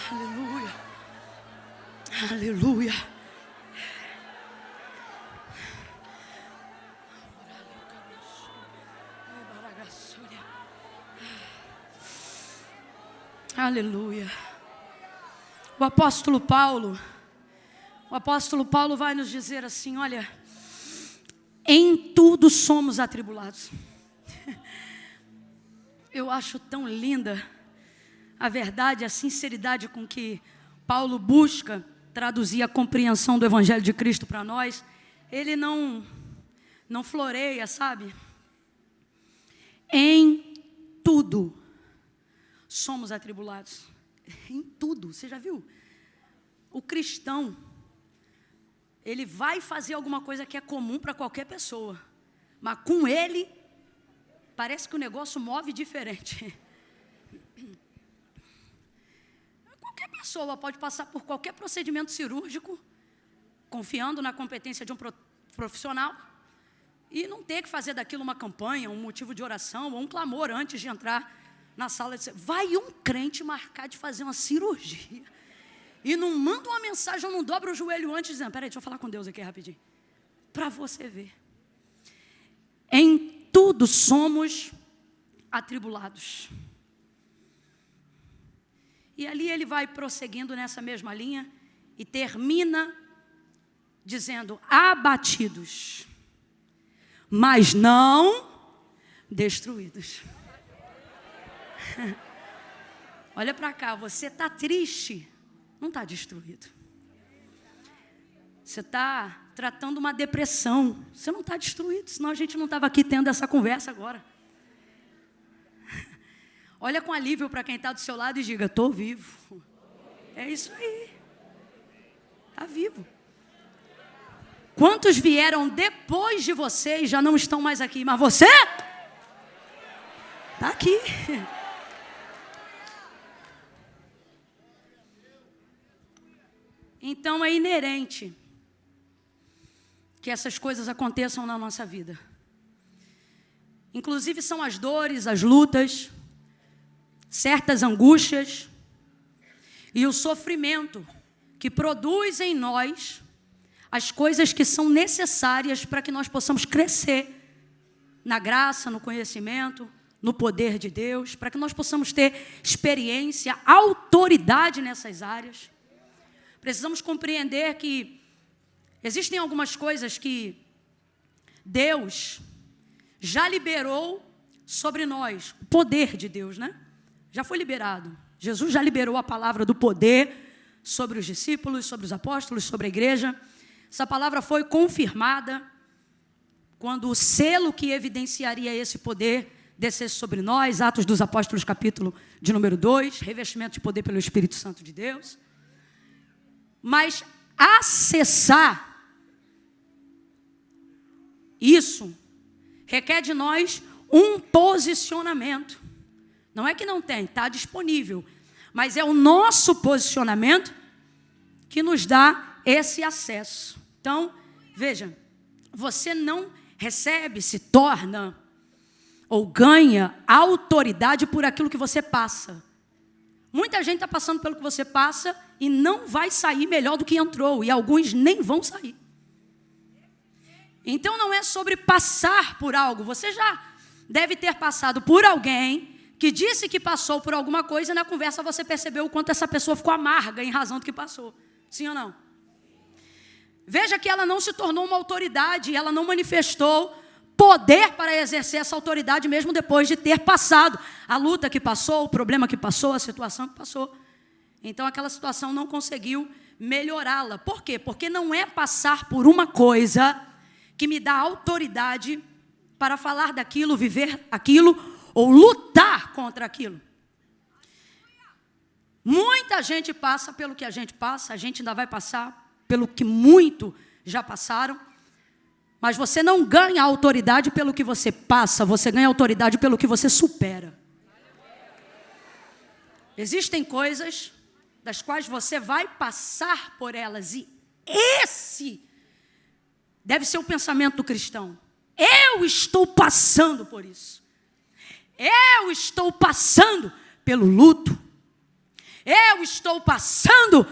Aleluia. Aleluia. Aleluia. O apóstolo Paulo vai nos dizer assim, olha, em tudo somos atribulados. Eu acho tão linda a verdade, a sinceridade com que Paulo busca traduzir a compreensão do Evangelho de Cristo para nós. Ele não floreia, sabe? Em tudo somos atribulados. Em tudo, você já viu? O cristão, ele vai fazer alguma coisa que é comum para qualquer pessoa, mas com ele, parece que o negócio move diferente. Qualquer pessoa pode passar por qualquer procedimento cirúrgico, confiando na competência de um profissional, e não ter que fazer daquilo uma campanha, um motivo de oração, ou um clamor antes de entrar na sala de... Vai um crente marcar de fazer uma cirurgia e não manda uma mensagem, não dobra o joelho antes, dizendo, peraí, deixa eu falar com Deus aqui rapidinho, para você ver. Em tudo somos atribulados. E ali ele vai prosseguindo nessa mesma linha e termina dizendo, abatidos, mas não destruídos. Olha para cá, você está triste, não está destruído. Você está tratando uma depressão, você não está destruído, senão a gente não estava aqui tendo essa conversa agora. Olha com alívio para quem está do seu lado e diga, estou vivo. É isso aí, está vivo. Quantos vieram depois de você e já não estão mais aqui, mas você está aqui. Então é inerente que essas coisas aconteçam na nossa vida. Inclusive são as dores, as lutas, certas angústias e o sofrimento que produz em nós as coisas que são necessárias para que nós possamos crescer na graça, no conhecimento, no poder de Deus, para que nós possamos ter experiência, autoridade nessas áreas. Precisamos compreender que existem algumas coisas que Deus já liberou sobre nós. O poder de Deus, né? Já foi liberado. Jesus já liberou a palavra do poder sobre os discípulos, sobre os apóstolos, sobre a igreja. Essa palavra foi confirmada quando o selo que evidenciaria esse poder descesse sobre nós, Atos dos Apóstolos, capítulo de número 2, revestimento de poder pelo Espírito Santo de Deus. Mas acessar isso requer de nós um posicionamento. Não é que não tem, está disponível, mas é o nosso posicionamento que nos dá esse acesso. Então, veja, você não recebe, se torna ou ganha autoridade por aquilo que você passa. Muita gente está passando pelo que você passa e não vai sair melhor do que entrou, e alguns nem vão sair. Então não é sobre passar por algo. Você já deve ter passado por alguém que disse que passou por alguma coisa e na conversa você percebeu o quanto essa pessoa ficou amarga em razão do que passou. Sim ou não? Veja que ela não se tornou uma autoridade, ela não manifestou poder para exercer essa autoridade mesmo depois de ter passado a luta que passou, o problema que passou, a situação que passou. Então aquela situação não conseguiu melhorá-la. Por quê? Porque não é passar por uma coisa que me dá autoridade para falar daquilo, viver aquilo ou lutar contra aquilo. Muita gente passa pelo que a gente passa, a gente ainda vai passar pelo que muito já passaram. Mas você não ganha autoridade pelo que você passa, você ganha autoridade pelo que você supera. Existem coisas das quais você vai passar por elas, e esse deve ser o pensamento do cristão. Eu estou passando por isso. Eu estou passando pelo luto. Eu estou passando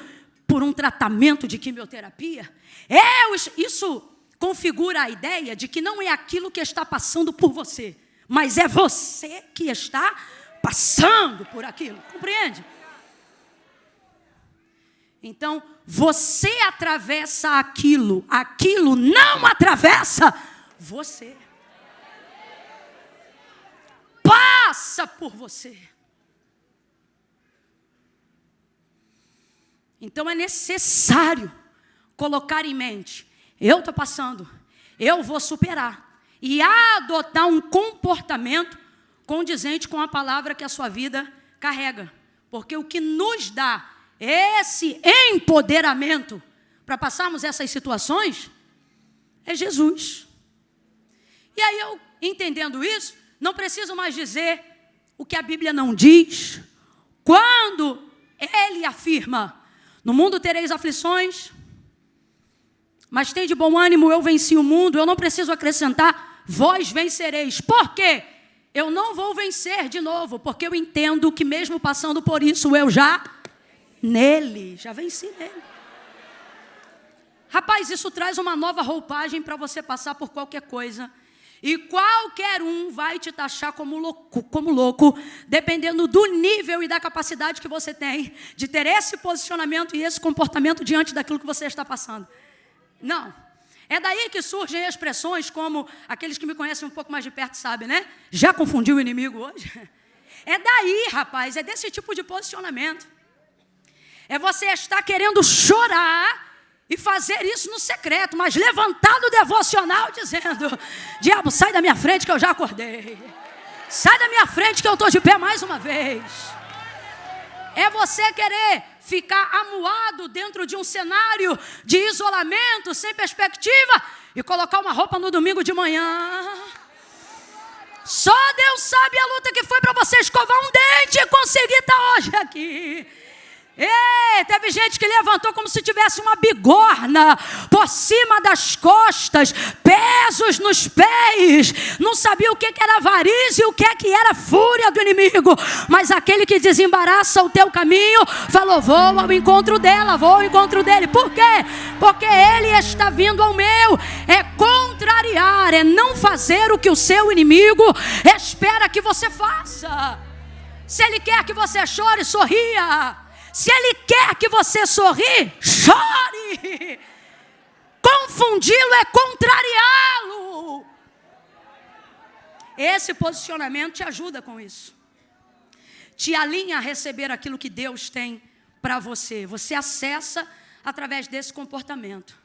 por um tratamento de quimioterapia. Isso configura a ideia de que não é aquilo que está passando por você, mas é você que está passando por aquilo. Compreende? Então, você atravessa aquilo não atravessa você. Passa por você. Então é necessário colocar em mente, eu estou passando, eu vou superar e adotar um comportamento condizente com a palavra que a sua vida carrega. Porque o que nos dá esse empoderamento para passarmos essas situações é Jesus. E aí eu, entendendo isso, não preciso mais dizer o que a Bíblia não diz, quando ele afirma: no mundo tereis aflições, mas tem de bom ânimo, eu venci o mundo. Eu não preciso acrescentar, vós vencereis. Por quê? Eu não vou vencer de novo, porque eu entendo que mesmo passando por isso, eu já venci nele. Rapaz, isso traz uma nova roupagem para você passar por qualquer coisa. E qualquer um vai te taxar como louco, dependendo do nível e da capacidade que você tem de ter esse posicionamento e esse comportamento diante daquilo que você está passando. Não. É daí que surgem expressões como, aqueles que me conhecem um pouco mais de perto sabem, né? Já confundiu o inimigo hoje? É daí, rapaz, é desse tipo de posicionamento. É você estar querendo chorar e fazer isso no secreto, mas levantar no devocional dizendo: diabo, sai da minha frente que eu já acordei. Sai da minha frente que eu estou de pé mais uma vez. É você querer ficar amuado dentro de um cenário de isolamento, sem perspectiva, e colocar uma roupa no domingo de manhã. Só Deus sabe a luta que foi para você escovar um dente e conseguir estar hoje aqui. Teve gente que levantou como se tivesse uma bigorna por cima das costas, pesos nos pés, não sabia o que era avarícia e o que era fúria do inimigo, mas aquele que desembaraça o teu caminho falou: vou ao encontro dela, vou ao encontro dele. Por quê? Porque ele está vindo ao meu. É contrariar, é não fazer o que o seu inimigo espera que você faça. Se ele quer que você chore, sorria. Se ele quer que você sorri, chore. Confundi-lo é contrariá-lo. Esse posicionamento te ajuda com isso. Te alinha a receber aquilo que Deus tem para você. Você acessa através desse comportamento.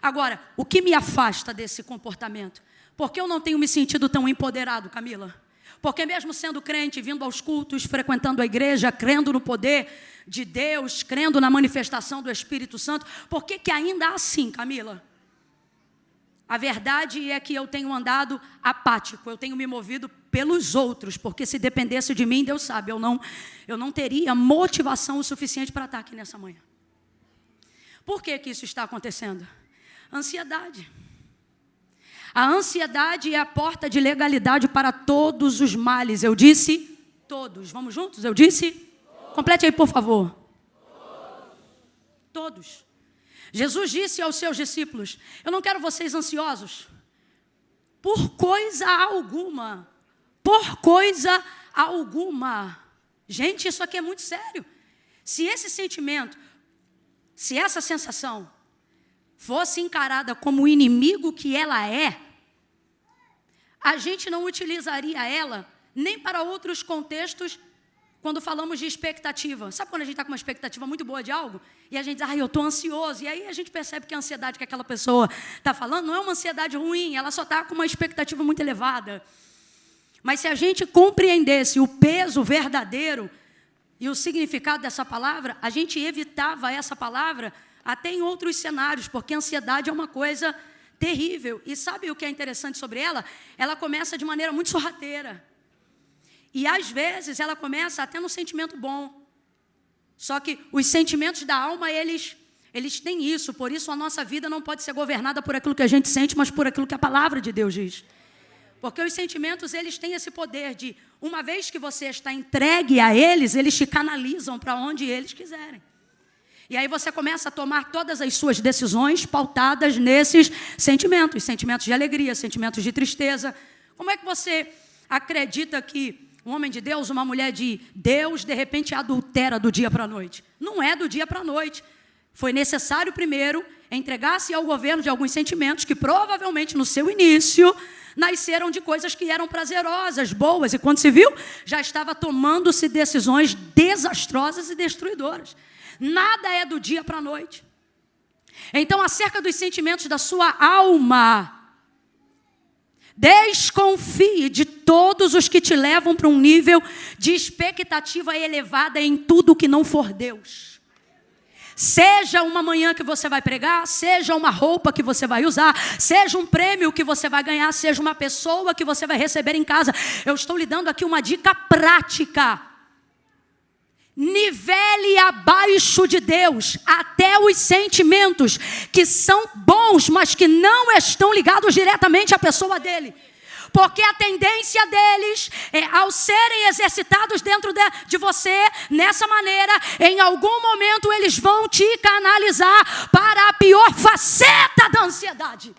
Agora, o que me afasta desse comportamento? Porque eu não tenho me sentido tão empoderado, Camila? Porque mesmo sendo crente, vindo aos cultos, frequentando a igreja, crendo no poder de Deus, crendo na manifestação do Espírito Santo, por que ainda assim, Camila? A verdade é que eu tenho andado apático, eu tenho me movido pelos outros, porque se dependesse de mim, Deus sabe, eu não teria motivação o suficiente para estar aqui nessa manhã. Por que isso está acontecendo? Ansiedade. A ansiedade é a porta de legalidade para todos os males. Eu disse todos. Vamos juntos? Eu disse? Complete aí, por favor. Todos. Jesus disse aos seus discípulos: eu não quero vocês ansiosos por coisa alguma. Por coisa alguma. Gente, isso aqui é muito sério. Se esse sentimento, se essa sensação fosse encarada como o inimigo que ela é, a gente não utilizaria ela nem para outros contextos quando falamos de expectativa. Sabe quando a gente está com uma expectativa muito boa de algo? E a gente diz: eu estou ansioso. E aí a gente percebe que a ansiedade que aquela pessoa está falando não é uma ansiedade ruim, ela só está com uma expectativa muito elevada. Mas se a gente compreendesse o peso verdadeiro e o significado dessa palavra, a gente evitava essa palavra até em outros cenários, porque a ansiedade é uma coisa terrível. E sabe o que é interessante sobre ela? Ela começa de maneira muito sorrateira. E às vezes ela começa até no sentimento bom. Só que os sentimentos da alma, eles têm isso. Por isso a nossa vida não pode ser governada por aquilo que a gente sente, mas por aquilo que a palavra de Deus diz. Porque os sentimentos, eles têm esse poder de, uma vez que você está entregue a eles, eles te canalizam para onde eles quiserem. E aí você começa a tomar todas as suas decisões pautadas nesses sentimentos. Sentimentos de alegria, sentimentos de tristeza. Como é que você acredita que um homem de Deus, uma mulher de Deus, de repente adultera do dia para a noite? Não é do dia para a noite. Foi necessário primeiro entregar-se ao governo de alguns sentimentos que provavelmente no seu início nasceram de coisas que eram prazerosas, boas. E quando se viu, já estava tomando-se decisões desastrosas e destruidoras. Nada é do dia para a noite. Então, acerca dos sentimentos da sua alma, desconfie de todos os que te levam para um nível de expectativa elevada em tudo que não for Deus. Seja uma manhã que você vai pregar, seja uma roupa que você vai usar, seja um prêmio que você vai ganhar, seja uma pessoa que você vai receber em casa. Eu estou lhe dando aqui uma dica prática. Nivele abaixo de Deus até os sentimentos que são bons, mas que não estão ligados diretamente à pessoa dele. Porque a tendência deles, ao serem exercitados dentro de você, nessa maneira, em algum momento eles vão te canalizar para a pior faceta da ansiedade.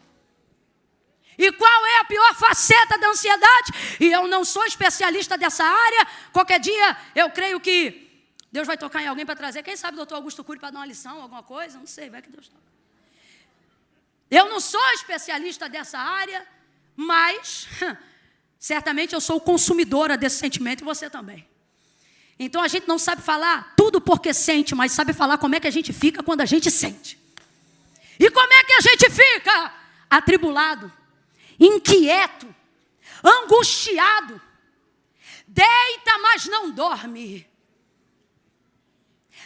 E qual é a pior faceta da ansiedade? E eu não sou especialista dessa área. Qualquer dia eu creio que Deus vai tocar em alguém para trazer. Quem sabe o doutor Augusto Cury para dar uma lição, alguma coisa? Não sei, vai que Deus toca. Eu não sou especialista dessa área. Mas, certamente eu sou consumidora desse sentimento e você também. Então a gente não sabe falar tudo porque sente, mas sabe falar como é que a gente fica quando a gente sente. E como é que a gente fica? Atribulado, inquieto, angustiado, deita, mas não dorme.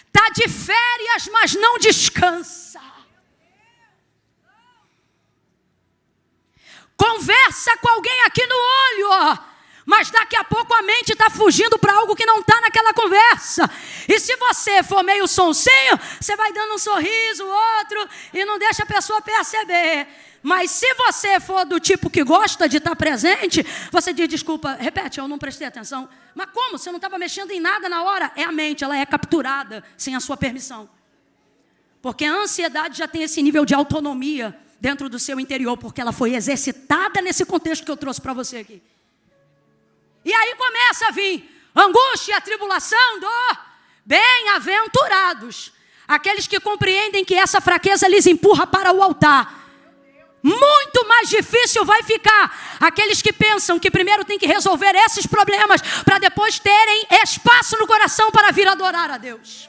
Está de férias, mas não descansa. Conversa com alguém aqui no olho, ó, mas daqui a pouco a mente está fugindo para algo que não está naquela conversa. E se você for meio sonsinho, você vai dando um sorriso, outro, e não deixa a pessoa perceber. Mas se você for do tipo que gosta de estar presente, você diz, desculpa, repete, eu não prestei atenção. Mas como? Você não estava mexendo em nada na hora? É a mente, ela é capturada sem a sua permissão. Porque a ansiedade já tem esse nível de autonomia dentro do seu interior, porque ela foi exercitada nesse contexto que eu trouxe para você aqui. E aí começa a vir angústia, tribulação, dor. Bem-aventurados aqueles que compreendem que essa fraqueza lhes empurra para o altar. Muito mais difícil vai ficar aqueles que pensam que primeiro tem que resolver esses problemas para depois terem espaço no coração para vir adorar a Deus.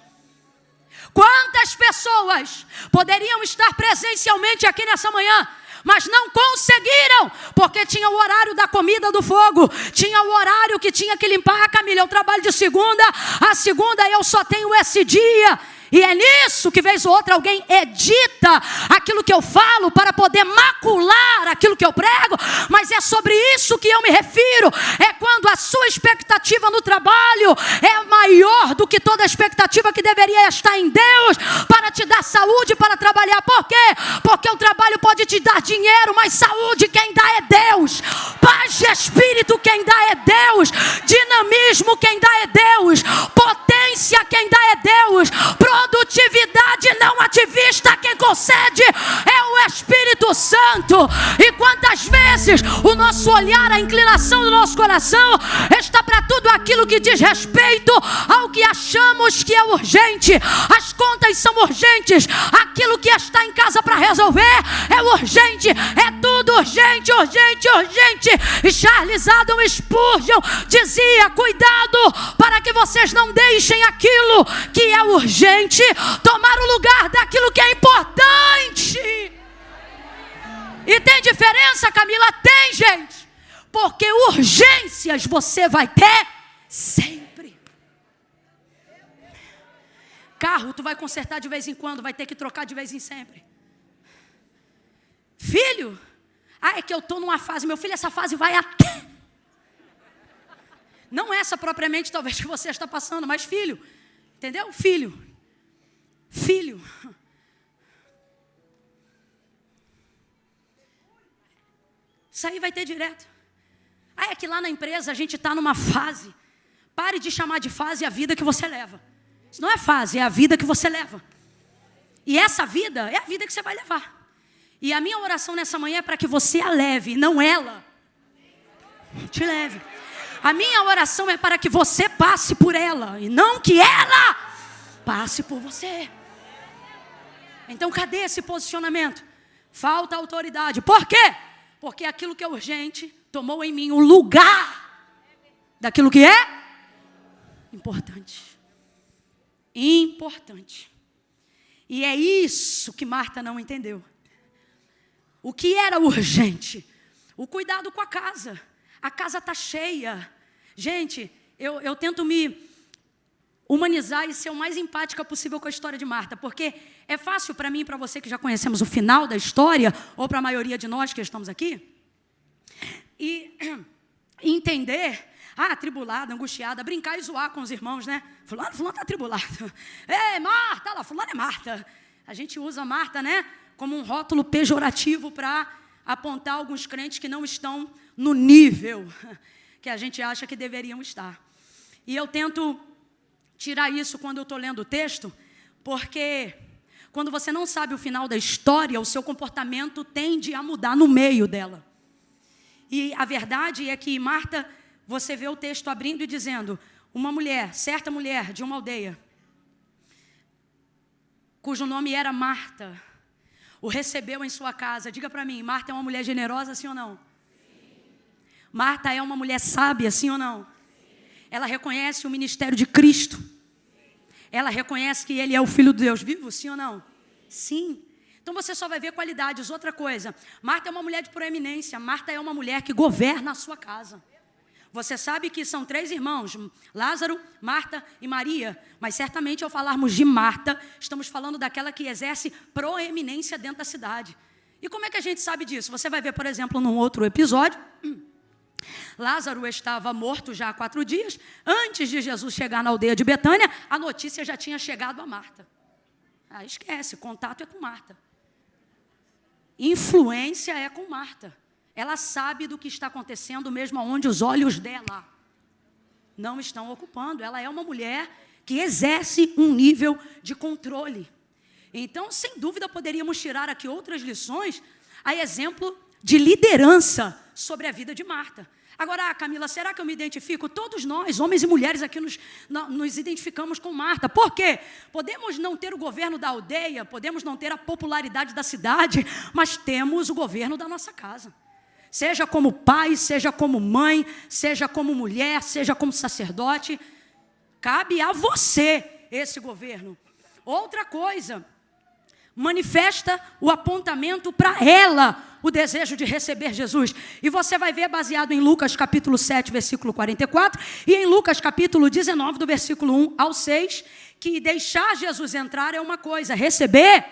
Quantas pessoas poderiam estar presencialmente aqui nessa manhã, mas não conseguiram, porque tinha o horário da comida do fogo, tinha o horário que tinha que limpar. Camila, eu trabalho de segunda, a segunda eu só tenho esse dia. E é nisso que vez ou outra alguém edita aquilo que eu falo para poder macular aquilo que eu prego, mas é sobre isso que eu me refiro. É quando a sua expectativa no trabalho é maior do que toda a expectativa que deveria estar em Deus para te dar saúde para trabalhar. Por quê? Porque o trabalho pode te dar dinheiro, mas saúde quem dá é Deus. Paz de espírito quem dá é Deus. Dinamismo quem dá é Deus. Potência quem dá é Deus. Produtividade não ativista quem concede é o Espírito Santo. E quantas vezes o nosso olhar, a inclinação do nosso coração está para tudo aquilo que diz respeito ao que achamos que é urgente. As contas são urgentes, aquilo que está em casa para resolver é urgente, é tudo urgente, urgente, urgente. E Charles Adam Spurgeon dizia, cuidado para que vocês não deixem aquilo que é urgente tomar o lugar daquilo que é importante. E tem diferença, Camila? Tem, gente. Porque urgências você vai ter sempre. Carro tu vai consertar de vez em quando, vai ter que trocar de vez em sempre. Filho, é que eu estou numa fase, meu filho, essa fase vai até... Não essa propriamente talvez que você está passando, mas filho, entendeu? Filho. Isso aí vai ter direto. É que lá na empresa a gente está numa fase. Pare de chamar de fase a vida que você leva. Isso não é fase, é a vida que você leva. E essa vida é a vida que você vai levar. E a minha oração nessa manhã é para que você a leve, não ela te leve. A minha oração é para que você passe por ela e não que ela passe por você. Então cadê esse posicionamento? Falta autoridade. Por quê? Porque aquilo que é urgente tomou em mim o lugar daquilo que é importante. Importante. E é isso que Marta não entendeu. O que era urgente? O cuidado com a casa. A casa está cheia. Gente, eu tento me humanizar e ser o mais empática possível com a história de Marta, porque é fácil para mim e para você que já conhecemos o final da história, ou para a maioria de nós que estamos aqui, e entender, atribulada, angustiada, brincar e zoar com os irmãos, né? Fulano está atribulado. Ei, Marta, lá, fulano é Marta. A gente usa Marta, né, como um rótulo pejorativo para apontar alguns crentes que não estão no nível que a gente acha que deveriam estar. E eu tento tirar isso quando eu estou lendo o texto, porque quando você não sabe o final da história, o seu comportamento tende a mudar no meio dela. E a verdade é que Marta, você vê o texto abrindo e dizendo, uma mulher, certa mulher de uma aldeia, cujo nome era Marta, o recebeu em sua casa. Diga para mim, Marta é uma mulher generosa, sim ou não? Sim. Marta é uma mulher sábia, sim ou não? Sim. Ela reconhece o ministério de Cristo. Sim. Ela reconhece que Ele é o Filho de Deus vivo, sim ou não? Sim. Então você só vai ver qualidades. Outra coisa, Marta é uma mulher de proeminência. Marta é uma mulher que governa a sua casa. Você sabe que são 3 irmãos, Lázaro, Marta e Maria. Mas certamente ao falarmos de Marta, estamos falando daquela que exerce proeminência dentro da cidade. E como é que a gente sabe disso? Você vai ver, por exemplo, num outro episódio, Lázaro estava morto já há 4 dias. Antes de Jesus chegar na aldeia de Betânia, a notícia já tinha chegado a Marta. Esquece, contato é com Marta. Influência é com Marta. Ela sabe do que está acontecendo mesmo onde os olhos dela não estão ocupando. Ela é uma mulher que exerce um nível de controle. Então, sem dúvida, poderíamos tirar aqui outras lições a exemplo de liderança sobre a vida de Marta. Agora, Camila, será que eu me identifico? Todos nós, homens e mulheres aqui, nos identificamos com Marta. Por quê? Podemos não ter o governo da aldeia, podemos não ter a popularidade da cidade, mas temos o governo da nossa casa. Seja como pai, seja como mãe, seja como mulher, seja como sacerdote, cabe a você esse governo. Outra coisa, manifesta o apontamento para ela, o desejo de receber Jesus. E você vai ver baseado em Lucas capítulo 7, versículo 44, e em Lucas capítulo 19, do versículo 1 ao 6, que deixar Jesus entrar é uma coisa, receber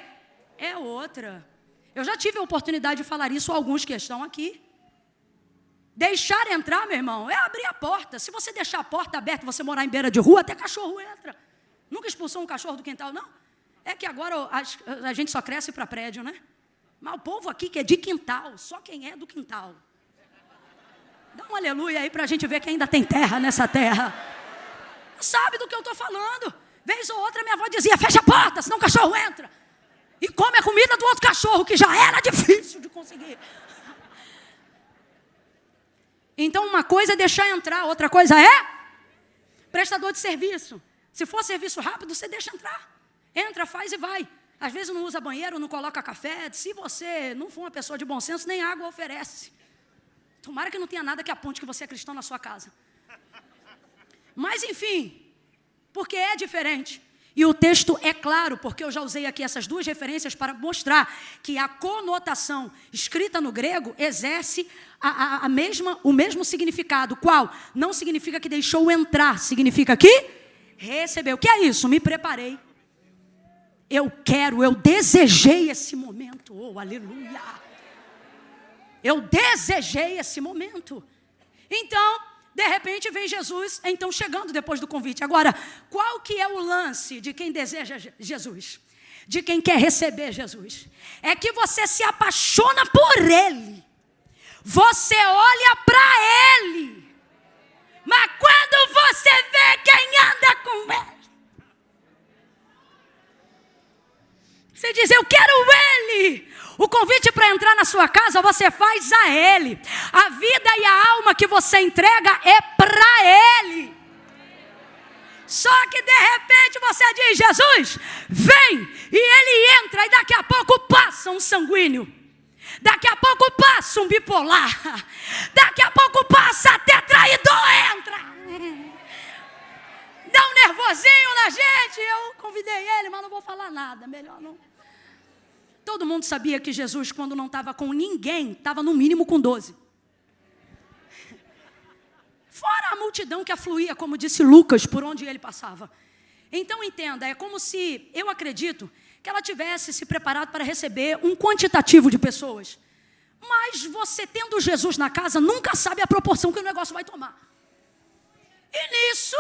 é outra. Eu já tive a oportunidade de falar isso a alguns que estão aqui. Deixar entrar, meu irmão, é abrir a porta. Se você deixar a porta aberta e você morar em beira de rua, até cachorro entra. Nunca expulsou um cachorro do quintal, não? É que agora a gente só cresce para prédio, né? Mas o povo aqui que é de quintal, só quem é do quintal. Dá um aleluia aí para a gente ver que ainda tem terra nessa terra. Sabe do que eu estou falando? Vez ou outra minha avó dizia, fecha a porta, senão o cachorro entra. E come a comida do outro cachorro, que já era difícil de conseguir. Então uma coisa é deixar entrar, outra coisa é prestador de serviço. Se for serviço rápido, você deixa entrar. Entra, faz e vai. Às vezes não usa banheiro, não coloca café. Se você não for uma pessoa de bom senso, nem água oferece. Tomara que não tenha nada que aponte que você é cristão na sua casa. Mas enfim, porque é diferente. E o texto é claro, porque eu já usei aqui essas 2 referências para mostrar que a conotação escrita no grego exerce o mesmo significado. Qual? Não significa que deixou entrar, significa que recebeu. O que é isso? Me preparei. Eu desejei esse momento. Oh, aleluia. Eu desejei esse momento. Então, de repente vem Jesus, então chegando depois do convite. Agora, qual que é o lance de quem deseja Jesus? De quem quer receber Jesus? É que você se apaixona por Ele. você olha para ele. Mas quando você vê quem anda com ele, você diz, eu quero ele. O convite para entrar na sua casa você faz a ele. A vida e a alma que você entrega é para ele. Só que de repente você diz, Jesus, vem. E ele entra e daqui a pouco passa um sanguíneo. Daqui a pouco passa um bipolar. Daqui a pouco passa até traidor entra. Dá um nervosinho na gente. Eu convidei ele, mas não vou falar nada. Melhor não. Todo mundo sabia que Jesus, quando não estava com ninguém, estava no mínimo com 12. Fora a multidão que afluía, como disse Lucas, por onde ele passava. Então entenda, é como se, eu acredito, que ela tivesse se preparado para receber um quantitativo de pessoas. Mas você tendo Jesus na casa, nunca sabe a proporção que o negócio vai tomar. E nisso,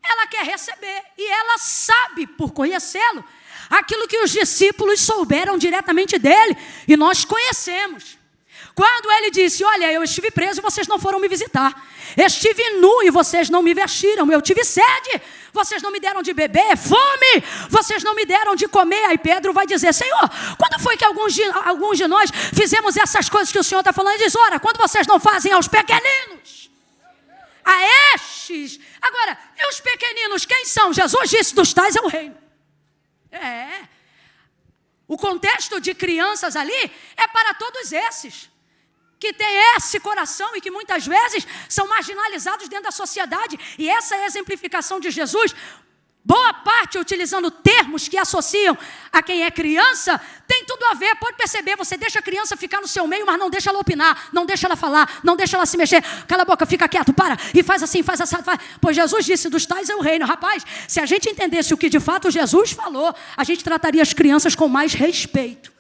ela quer receber. E ela sabe, por conhecê-lo, aquilo que os discípulos souberam diretamente dele. E nós conhecemos. Quando ele disse, olha, eu estive preso e vocês não foram me visitar. Estive nu e vocês não me vestiram. Eu tive sede, vocês não me deram de beber. Fome, vocês não me deram de comer. Aí Pedro vai dizer, Senhor, quando foi que alguns de nós fizemos essas coisas que o Senhor está falando? Ele diz, ora, quando vocês não fazem aos pequeninos, a estes. Agora, e os pequeninos, quem são? Jesus disse, dos tais é o reino. O contexto de crianças ali é para todos esses que têm esse coração e que muitas vezes são marginalizados dentro da sociedade. E essa é a exemplificação de Jesus. Boa parte utilizando termos que associam a quem é criança, tem tudo a ver. Pode perceber, você deixa a criança ficar no seu meio, mas não deixa ela opinar, não deixa ela falar, não deixa ela se mexer. Cala a boca, fica quieto, para, e faz assim, faz assim. Pois Jesus disse, dos tais é o reino. Rapaz, se a gente entendesse o que de fato Jesus falou, a gente trataria as crianças com mais respeito.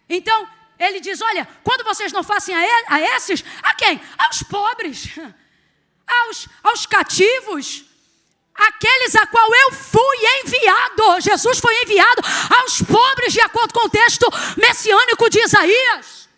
Então, ele diz, olha, quando vocês não fazem a esses, a quem? Aos pobres, aos cativos, aqueles a qual eu fui enviado. Jesus foi enviado aos pobres, de acordo com o texto messiânico de Isaías.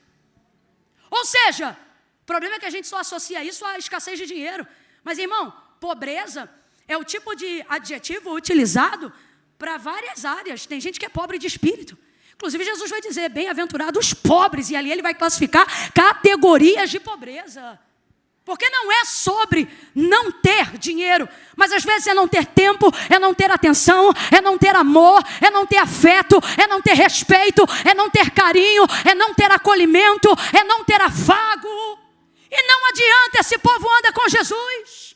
Ou seja, o problema é que a gente só associa isso à escassez de dinheiro. Mas, irmão, pobreza é o tipo de adjetivo utilizado para várias áreas. Tem gente que é pobre de espírito. Inclusive, Jesus vai dizer, bem-aventurados os pobres, e ali ele vai classificar categorias de pobreza. Porque não é sobre não ter dinheiro, mas às vezes é não ter tempo, é não ter atenção, é não ter amor, é não ter afeto, é não ter respeito, é não ter carinho, é não ter acolhimento, é não ter afago. E não adianta, esse povo anda com Jesus.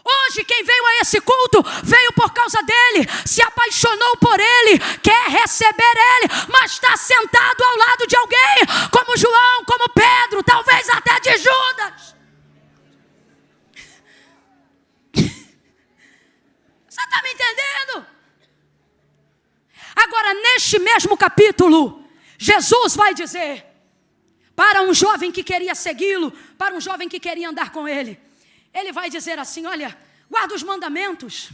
Hoje quem veio a esse culto, veio por causa dele, se apaixonou por ele, quer receber ele, mas está sentado ao lado de alguém, como João, como Pedro, talvez até de Judas. Você está me entendendo? Agora, neste mesmo capítulo, Jesus vai dizer, para um jovem que queria segui-lo, para um jovem que queria andar com ele, ele vai dizer assim, olha, guarda os mandamentos,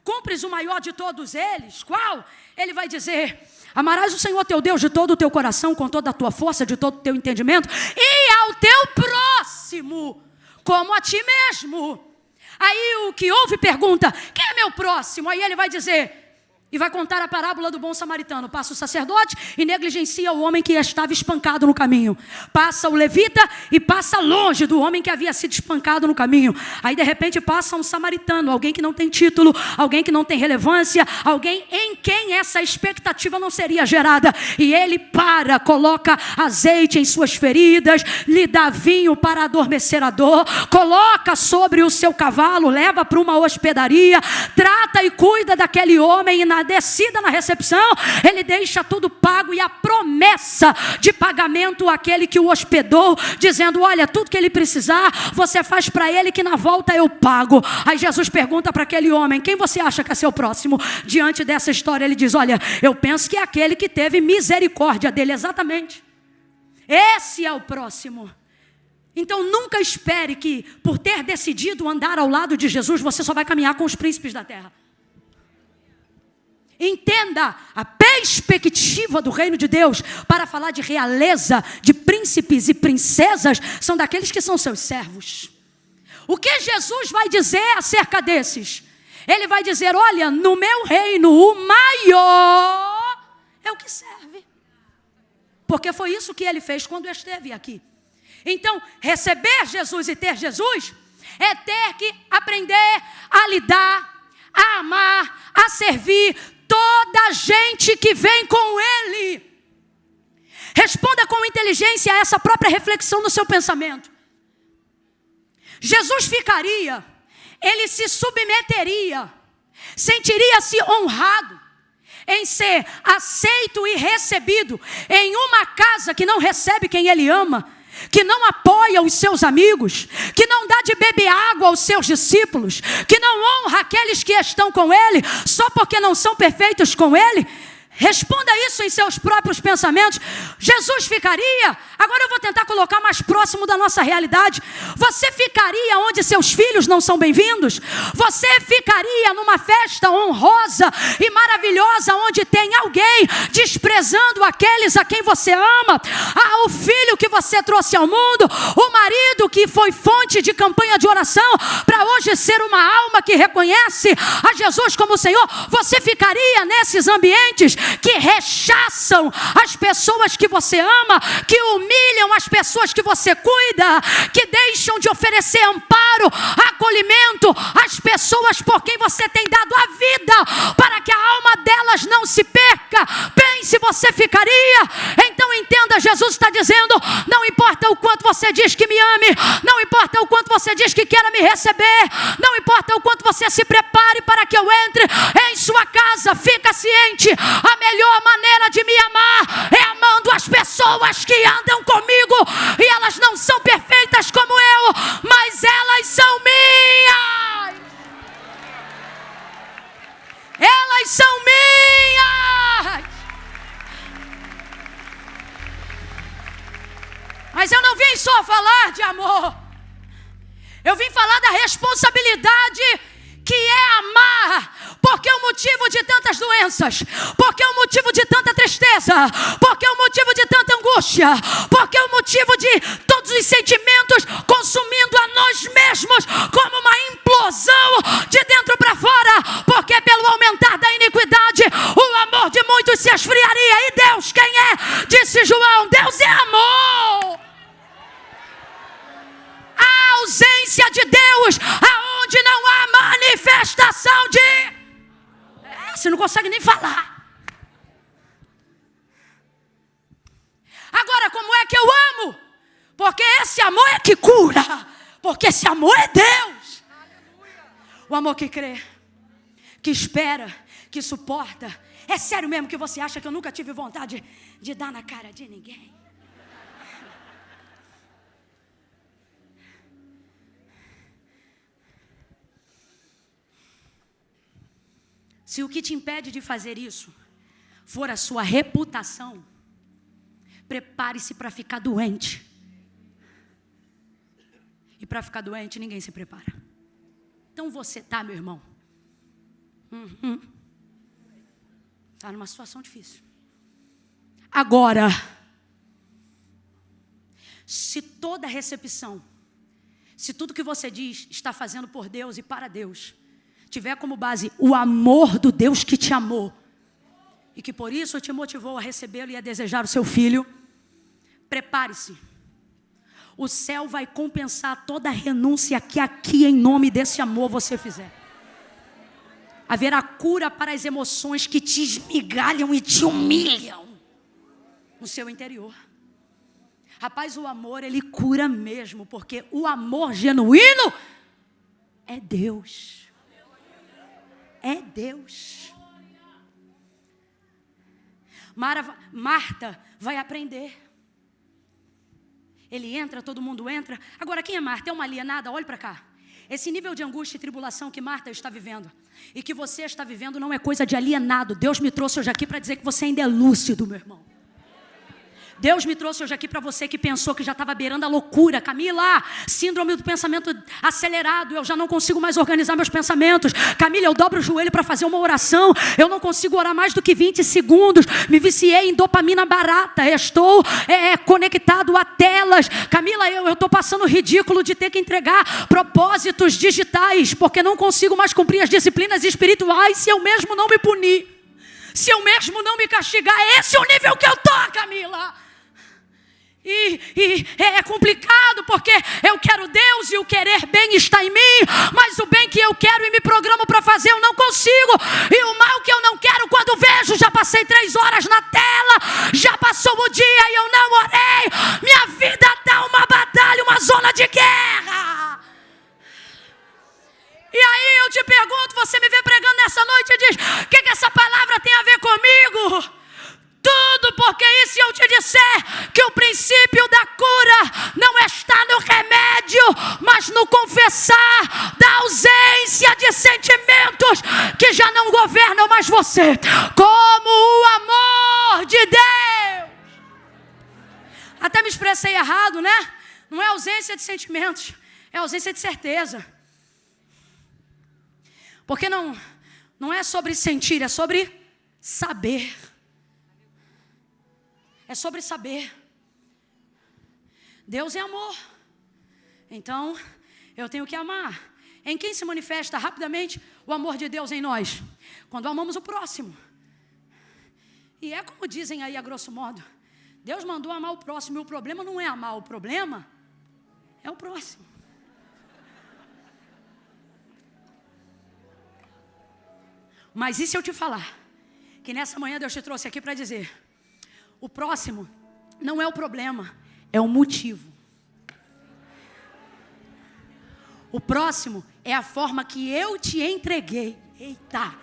cumpres o maior de todos eles, qual? Ele vai dizer, amarás o Senhor teu Deus de todo o teu coração, com toda a tua força, de todo o teu entendimento, e ao teu próximo, como a ti mesmo. Aí o que ouve pergunta, quem é meu próximo? Aí ele vai dizer, e vai contar a parábola do bom samaritano. Passa o sacerdote e negligencia o homem que estava espancado no caminho. Passa o levita e passa longe do homem que havia sido espancado no caminho. Aí de repente passa um samaritano, alguém que não tem título, alguém que não tem relevância, alguém em quem essa expectativa não seria gerada. E ele para, coloca azeite em suas feridas, lhe dá vinho para adormecer a dor, coloca sobre o seu cavalo, leva para uma hospedaria, trata e cuida daquele homem e na descida na recepção, ele deixa tudo pago e a promessa de pagamento àquele que o hospedou, dizendo, olha, tudo que ele precisar, você faz para ele que na volta eu pago. Aí Jesus pergunta para aquele homem, quem você acha que é seu próximo? Diante dessa história ele diz, olha, eu penso que é aquele que teve misericórdia dele, exatamente. Esse é o próximo. Então nunca espere que por ter decidido andar ao lado de Jesus, você só vai caminhar com os príncipes da terra. Entenda a perspectiva do reino de Deus. Para falar de realeza, de príncipes e princesas, são daqueles que são seus servos. O que Jesus vai dizer acerca desses? Ele vai dizer, olha, no meu reino o maior é o que serve. Porque foi isso que ele fez quando esteve aqui. Então, receber Jesus e ter Jesus é ter que aprender a lidar, a amar, a servir toda a gente que vem com Ele. Responda com inteligência a essa própria reflexão no seu pensamento. Jesus ficaria, Ele se submeteria, sentiria-se honrado em ser aceito e recebido em uma casa que não recebe quem Ele ama, que não apoia os seus amigos, que não dá de beber água aos seus discípulos, que não honra aqueles que estão com Ele, só porque não são perfeitos com Ele? Responda isso em seus próprios pensamentos. Jesus ficaria? Agora eu vou tentar colocar mais próximo da nossa realidade. Você ficaria onde seus filhos não são bem-vindos? Você ficaria numa festa honrosa e maravilhosa onde tem alguém desprezando aqueles a quem você ama? O filho que você trouxe ao mundo, o marido que foi fonte de campanha de oração para hoje ser uma alma que reconhece a Jesus como Senhor? Você ficaria nesses ambientes que rechaçam as pessoas que você ama, que humilham as pessoas que você cuida, que deixam de oferecer amparo, acolhimento às pessoas por quem você tem dado a vida, para que a alma delas não se perca? Pense, você ficaria? Então entenda, Jesus está dizendo, não importa o quanto você diz que me ame, não importa o quanto você diz que queira me receber, não importa o quanto você se prepare para que eu entre em sua casa, fica ciente, a melhor maneira de me amar é amando as pessoas que andam comigo, e elas não são perfeitas como eu, mas elas são minhas. Elas são minhas. Mas eu não vim só falar de amor, eu vim falar da responsabilidade que é amar, porque é o motivo de tantas doenças, porque é o motivo de tanta tristeza, porque é o motivo de tanta angústia, porque é o motivo de todos os sentimentos consumindo a nós mesmos como uma implosão de dentro para fora, porque pelo aumentar da iniquidade o amor de muitos se esfriaria. E Deus quem é? Disse João, Deus é amor. A ausência de Deus, aonde não há manifestação de... Você não consegue nem falar. Agora, como é que eu amo? Porque esse amor é que cura, porque esse amor é Deus. O amor que crê, que espera, que suporta. É sério mesmo que você acha que eu nunca tive vontade de dar na cara de ninguém? Se o que te impede de fazer isso for a sua reputação, prepare-se para ficar doente. E para ficar doente, ninguém se prepara. Então você tá, meu irmão, tá numa situação difícil. Agora, se toda recepção, se tudo que você diz está fazendo por Deus e para Deus, tiver como base o amor do Deus que te amou e que por isso te motivou a recebê-lo e a desejar o seu filho, prepare-se. O céu vai compensar toda a renúncia que aqui em nome desse amor você fizer. Haverá cura para as emoções que te esmigalham e te humilham no seu interior. Rapaz, o amor ele cura mesmo, porque o amor genuíno é Deus. É Deus. Marta vai aprender. Ele entra, todo mundo entra. Agora quem é Marta? É uma alienada? Olhe para cá. Esse nível de angústia e tribulação que Marta está vivendo e que você está vivendo não é coisa de alienado. Deus me trouxe hoje aqui para dizer que você ainda é lúcido, meu irmão. Deus me trouxe hoje aqui para você que pensou que já estava beirando a loucura. Camila, síndrome do pensamento acelerado. Eu já não consigo mais organizar meus pensamentos. Camila, eu dobro o joelho para fazer uma oração. Eu não consigo orar mais do que 20 segundos. Me viciei em dopamina barata. Estou conectado a telas. Camila, eu estou passando o ridículo de ter que entregar propósitos digitais, porque não consigo mais cumprir as disciplinas espirituais se eu mesmo não me punir. Se eu mesmo não me castigar. Esse é o nível que eu estou, Camila. E é complicado porque eu quero Deus e o querer bem está em mim, mas o bem que eu quero e me programo para fazer eu não consigo, e o mal que eu não quero, quando vejo, já passei 3 horas na tela, já passou o dia e eu não orei. Minha vida está uma batalha, uma zona de guerra. E aí eu te pergunto, você me vê pregando nessa noite e diz: o que essa palavra tem a ver comigo? Tudo, porque e se eu te disser que o princípio da cura não está no remédio, mas no confessar da ausência de sentimentos que já não governam mais você, como o amor de Deus. Até me expressei errado, né? Não é ausência de sentimentos, é ausência de certeza. Porque não é sobre sentir, é sobre saber. É sobre saber. Deus é amor. Então, eu tenho que amar. Em quem se manifesta rapidamente o amor de Deus em nós? Quando amamos o próximo. E é como dizem aí a grosso modo. Deus mandou amar o próximo. E o problema não é amar. O problema é o próximo. Mas e se eu te falar que nessa manhã Deus te trouxe aqui para dizer: o próximo não é o problema, é o motivo. O próximo é a forma que eu te entreguei. Eita,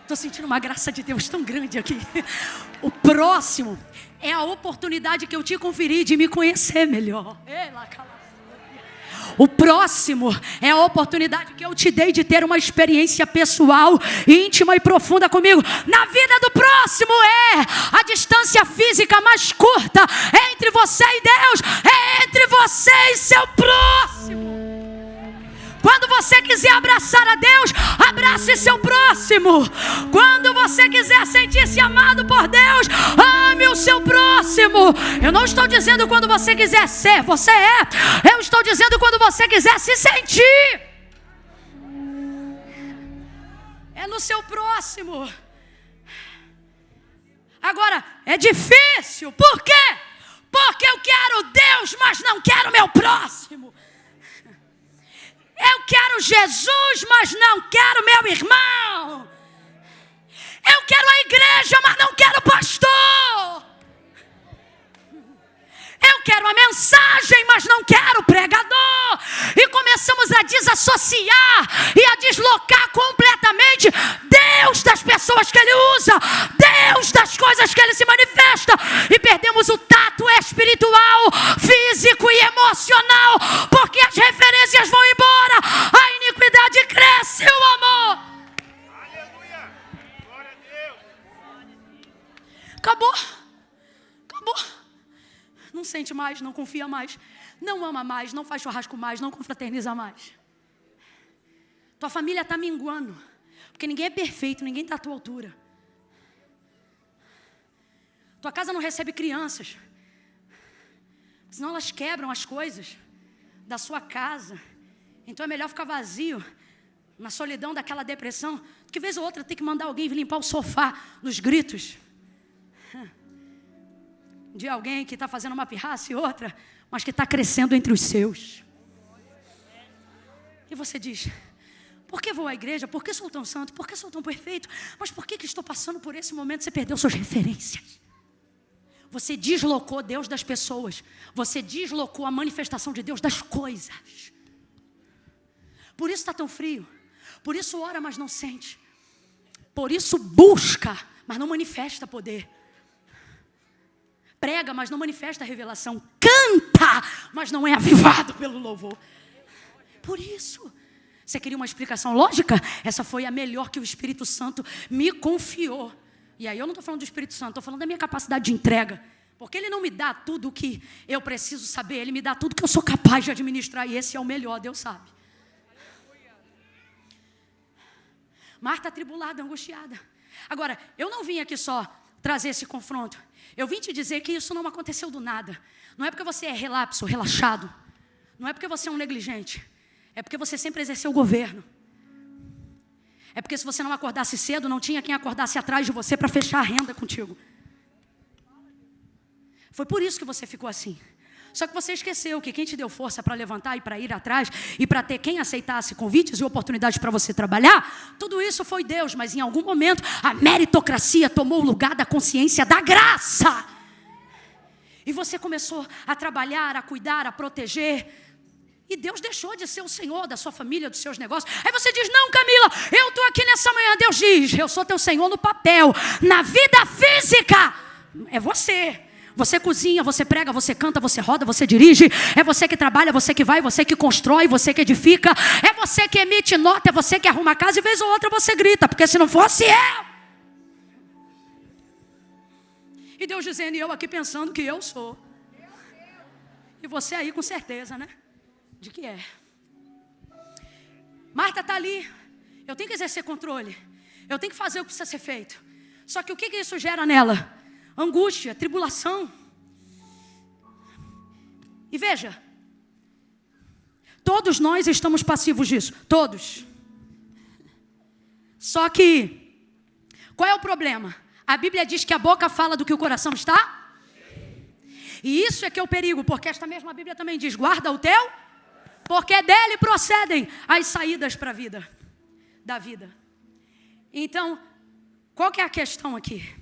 estou sentindo uma graça de Deus tão grande aqui. O próximo é a oportunidade que eu te conferi de me conhecer melhor. O próximo é a oportunidade que eu te dei de ter uma experiência pessoal, íntima e profunda comigo. Na vida do próximo é a distância física mais curta entre você e Deus, é entre você e seu próximo. Quando você quiser abraçar a Deus, abrace seu próximo. Quando você quiser sentir-se amado por Deus, ame o seu próximo. Eu não estou dizendo quando você quiser ser, você é. Eu estou dizendo quando você quiser se sentir. É no seu próximo. Agora, é difícil. Por quê? Porque eu quero Deus, mas não quero meu próximo. Eu quero Jesus, mas não quero meu irmão. Eu quero a igreja, mas não quero o pastor. Eu quero a mensagem, mas não quero o pregador. E começamos a desassociar e a deslocar completamente Deus das pessoas que Ele usa, Deus das coisas que Ele se manifesta. E perdemos o tato espiritual, físico e emocional, porque as referências vão embora, a iniquidade cresce, o amor. Aleluia! Glória a Deus! Acabou. Não sente mais, não confia mais, não ama mais, não faz churrasco mais, não confraterniza mais. Tua família está minguando, porque ninguém é perfeito, ninguém está à tua altura. Tua casa não recebe crianças, senão elas quebram as coisas da sua casa. Então é melhor ficar vazio, na solidão daquela depressão, do que vez ou outra ter que mandar alguém vir limpar o sofá nos gritos de alguém que está fazendo uma pirraça e outra, mas que está crescendo entre os seus. E você diz: por que vou à igreja? Por que sou tão santo? Por que sou tão perfeito? Mas por que estou passando por esse momento? Você perdeu suas referências. Você deslocou Deus das pessoas. Você deslocou a manifestação de Deus das coisas. Por isso está tão frio. Por isso ora, mas não sente. Por isso busca, mas não manifesta poder. Prega, mas não manifesta a revelação. Canta, mas não é avivado pelo louvor. Por isso. Você queria uma explicação lógica? Essa foi a melhor que o Espírito Santo me confiou. E aí eu não estou falando do Espírito Santo, estou falando da minha capacidade de entrega. Porque Ele não me dá tudo o que eu preciso saber. Ele me dá tudo que eu sou capaz de administrar. E esse é o melhor, Deus sabe. Marta atribulada, angustiada. Agora, eu não vim aqui só trazer esse confronto. Eu vim te dizer que isso não aconteceu do nada. Não é porque você é relapso, relaxado. Não é porque você é um negligente. É porque você sempre exerceu o governo. É porque se você não acordasse cedo, não tinha quem acordasse atrás de você para fechar a renda contigo. Foi por isso que você ficou assim. Só que você esqueceu que quem te deu força para levantar e para ir atrás e para ter quem aceitasse convites e oportunidades para você trabalhar, tudo isso foi Deus, mas em algum momento a meritocracia tomou o lugar da consciência da graça. E você começou a trabalhar, a cuidar, a proteger. E Deus deixou de ser o Senhor da sua família, dos seus negócios. Aí você diz, não, Camila, eu estou aqui nessa manhã. Deus diz, eu sou teu Senhor no papel. Na vida física, é você. Você cozinha, você prega, você canta, você roda, você dirige. É você que trabalha, você que vai, você que constrói, você que edifica. É você que emite nota, é você que arruma a casa. E vez ou outra você grita, porque se não fosse eu. E Deus dizendo, e eu aqui pensando que eu sou. E você aí com certeza, né? De que é. Marta está ali. Eu tenho que exercer controle. Eu tenho que fazer o que precisa ser feito. Só que o que isso gera nela? Angústia, tribulação. E veja, todos nós estamos passivos disso, todos. Só que, qual é o problema? A Bíblia diz que a boca fala do que o coração está. E isso é que é o perigo, porque esta mesma Bíblia também diz, guarda o teu, porque dele procedem as saídas para a vida, da vida. Então, qual que é a questão aqui?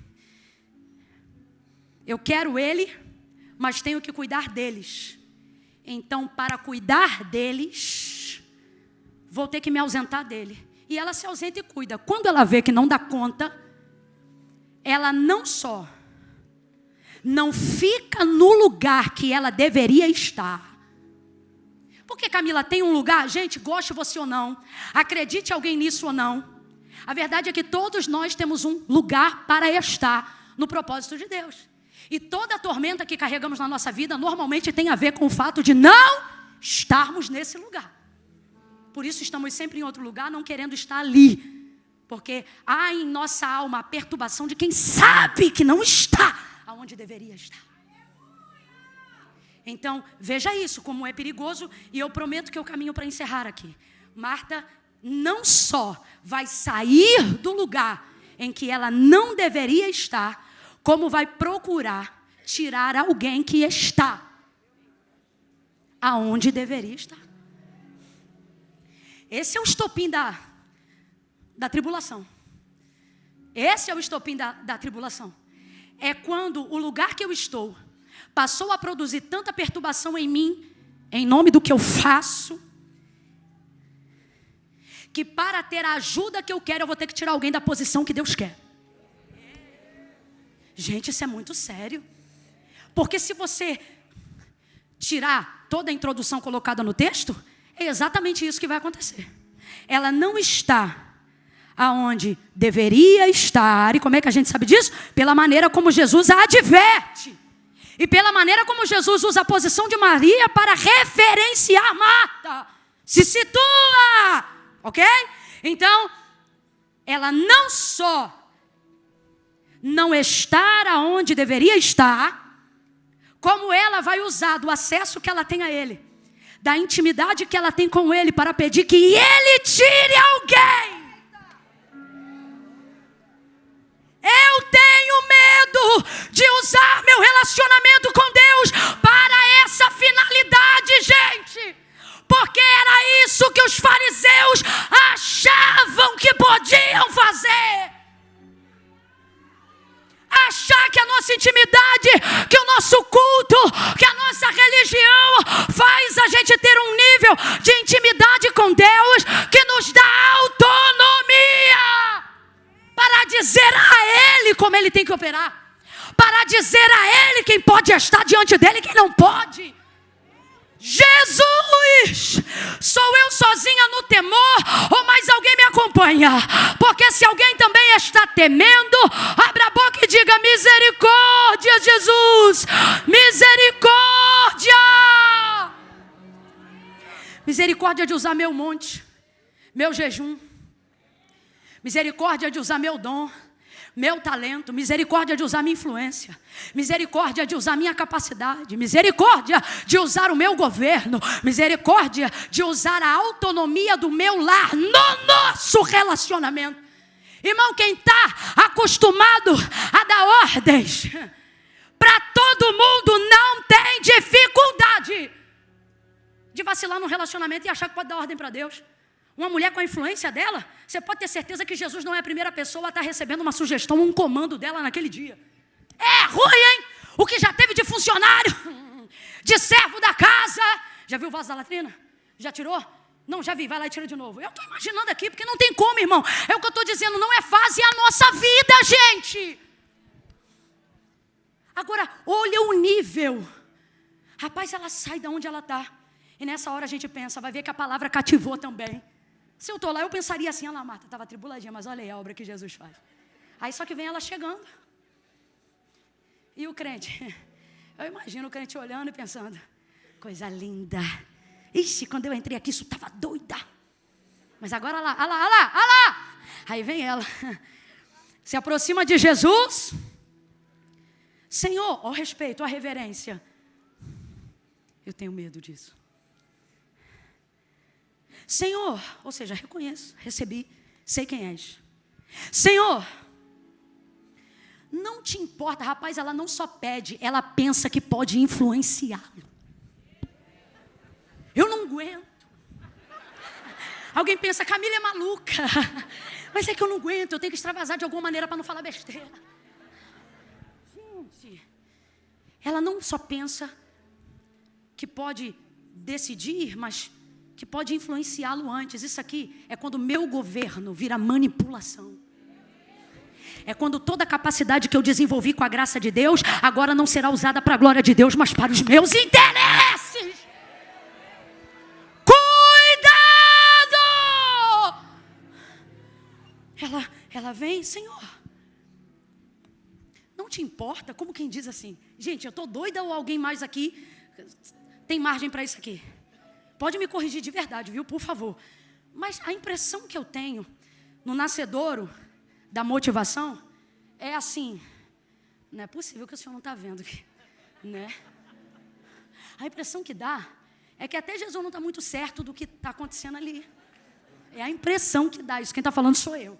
Eu quero ele, mas tenho que cuidar deles. Então, para cuidar deles, vou ter que me ausentar dele. E ela se ausenta e cuida. Quando ela vê que não dá conta, ela não só não fica no lugar que ela deveria estar. Porque, Camila, tem um lugar, gente, goste você ou não, acredite alguém nisso ou não. A verdade é que todos nós temos um lugar para estar no propósito de Deus. E toda a tormenta que carregamos na nossa vida normalmente tem a ver com o fato de não estarmos nesse lugar. Por isso estamos sempre em outro lugar, não querendo estar ali. Porque há em nossa alma a perturbação de quem sabe que não está aonde deveria estar. Então, veja isso, como é perigoso, e eu prometo que eu caminho para encerrar aqui. Marta não só vai sair do lugar em que ela não deveria estar, como vai procurar tirar alguém que está aonde deveria estar. Esse é o estopim da tribulação. Esse é o estopim da tribulação. É quando o lugar que eu estou passou a produzir tanta perturbação em mim, em nome do que eu faço, que para ter a ajuda que eu quero, eu vou ter que tirar alguém da posição que Deus quer. Gente, isso é muito sério. Porque se você tirar toda a introdução colocada no texto, é exatamente isso que vai acontecer. Ela não está aonde deveria estar. E como é que a gente sabe disso? Pela maneira como Jesus a adverte. E pela maneira como Jesus usa a posição de Maria para referenciar Marta. Se situa. Ok? Então, ela não só não estar aonde deveria estar, como ela vai usar do acesso que ela tem a ele, da intimidade que ela tem com ele, para pedir que ele tire alguém. Eu tenho medo de usar meu relacionamento com Deus para essa finalidade, gente. Porque era isso que os fariseus achavam que podiam fazer. Achar que a nossa intimidade, que o nosso culto, que a nossa religião faz a gente ter um nível de intimidade com Deus que nos dá autonomia para dizer a Ele como Ele tem que operar, para dizer a Ele quem pode estar diante dEle e quem não pode. Jesus, sou eu sozinha no temor ou mais alguém me acompanha? Porque se alguém também está temendo, abra a boca e diga: misericórdia, Jesus, misericórdia. Misericórdia de usar meu monte, meu jejum. Misericórdia de usar meu dom, meu talento. Misericórdia de usar minha influência. Misericórdia de usar minha capacidade. Misericórdia de usar o meu governo. Misericórdia de usar a autonomia do meu lar no nosso relacionamento. Irmão, quem está acostumado a dar ordens para todo mundo não tem dificuldade de vacilar num relacionamento e achar que pode dar ordem para Deus. Uma mulher com a influência dela, você pode ter certeza que Jesus não é a primeira pessoa a estar recebendo uma sugestão, um comando dela naquele dia. É ruim, hein? O que já teve de funcionário, de servo da casa. Já viu o vaso da latrina? Já tirou? Não, já vi, vai lá e tira de novo. Eu estou imaginando aqui, porque não tem como, irmão. É o que eu estou dizendo, não é fase, é a nossa vida, gente. Agora, olha o nível. Rapaz, ela sai de onde ela está. E nessa hora a gente pensa, vai ver que a palavra cativou também. Se eu estou lá, eu pensaria assim: olha lá, Marta, estava atribuladinha, mas olha aí a obra que Jesus faz. Aí só que vem ela chegando. E o crente? Eu imagino o crente olhando e pensando: coisa linda. Ixi, quando eu entrei aqui, isso estava doida. Mas agora, olha lá. Aí vem ela. Se aproxima de Jesus. Senhor, ó respeito, ó reverência. Eu tenho medo disso. Senhor, ou seja, reconheço, recebi, sei quem és. Senhor, não te importa, rapaz, ela não só pede, ela pensa que pode influenciá-lo. Eu não aguento. Alguém pensa, Camila é maluca. Mas é que eu não aguento, eu tenho que extravasar de alguma maneira para não falar besteira. Gente, ela não só pensa que pode decidir, mas que pode influenciá-lo antes. Isso aqui é quando o meu governo vira manipulação. É quando toda a capacidade que eu desenvolvi com a graça de Deus agora não será usada para a glória de Deus, mas para os meus interesses. Cuidado! Ela vem, Senhor, não te importa? Como quem diz assim: gente, eu estou doida ou alguém mais aqui tem margem para isso aqui? Pode me corrigir de verdade, viu, por favor. Mas a impressão que eu tenho no nascedouro da motivação é assim: não é possível que o senhor não está vendo aqui, né? A impressão que dá é que até Jesus não está muito certo do que está acontecendo ali. É a impressão que dá. Isso quem está falando sou eu.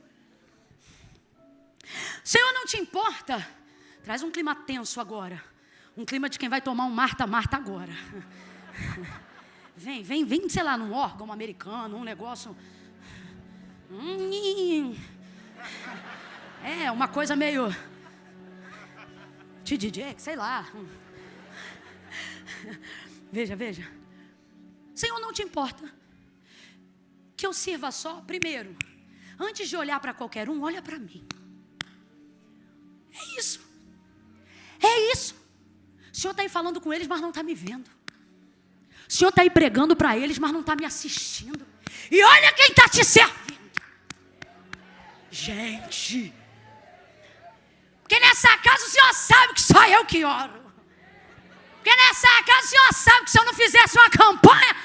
Senhor, não te importa? Traz um clima tenso agora. Um clima de quem vai tomar um Marta agora. Vem, sei lá, num órgão americano, um negócio. É, uma coisa meio. TDJ, sei lá. Veja. Senhor, não te importa que eu sirva só? Primeiro, antes de olhar para qualquer um, olha para mim. É isso. O Senhor está aí falando com eles, mas não está me vendo. O Senhor está aí pregando para eles, mas não está me assistindo. E olha quem está te servindo. Gente. Porque nessa casa o Senhor sabe que só eu que oro. Porque nessa casa o Senhor sabe que se eu não fizesse uma campanha...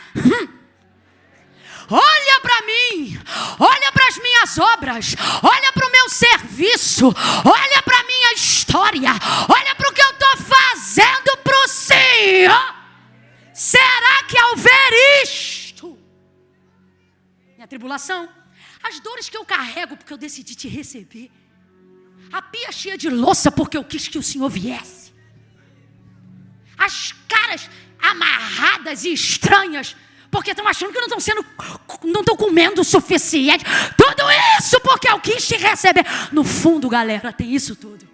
Olha para mim, olha para as minhas obras, olha para o meu serviço, olha para a minha história, olha para o que eu estou fazendo para o Senhor. Será que ao ver isto, minha tribulação, as dores que eu carrego porque eu decidi te receber, a pia cheia de louça porque eu quis que o Senhor viesse, as caras amarradas e estranhas porque estão achando que não estão comendo o suficiente. Tudo isso porque eu quis te receber. No fundo, galera, tem isso tudo.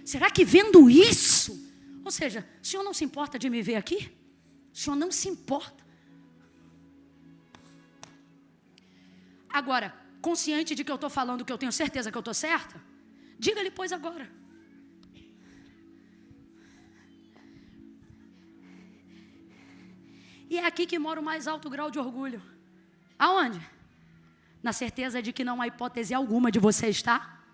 Será que vendo isso, ou seja, o Senhor não se importa de me ver aqui? O Senhor não se importa. Agora, consciente de que eu estou falando que eu tenho certeza que eu estou certa, diga-lhe, pois, agora. E é aqui que mora o mais alto grau de orgulho. Aonde? Na certeza de que não há hipótese alguma de você estar?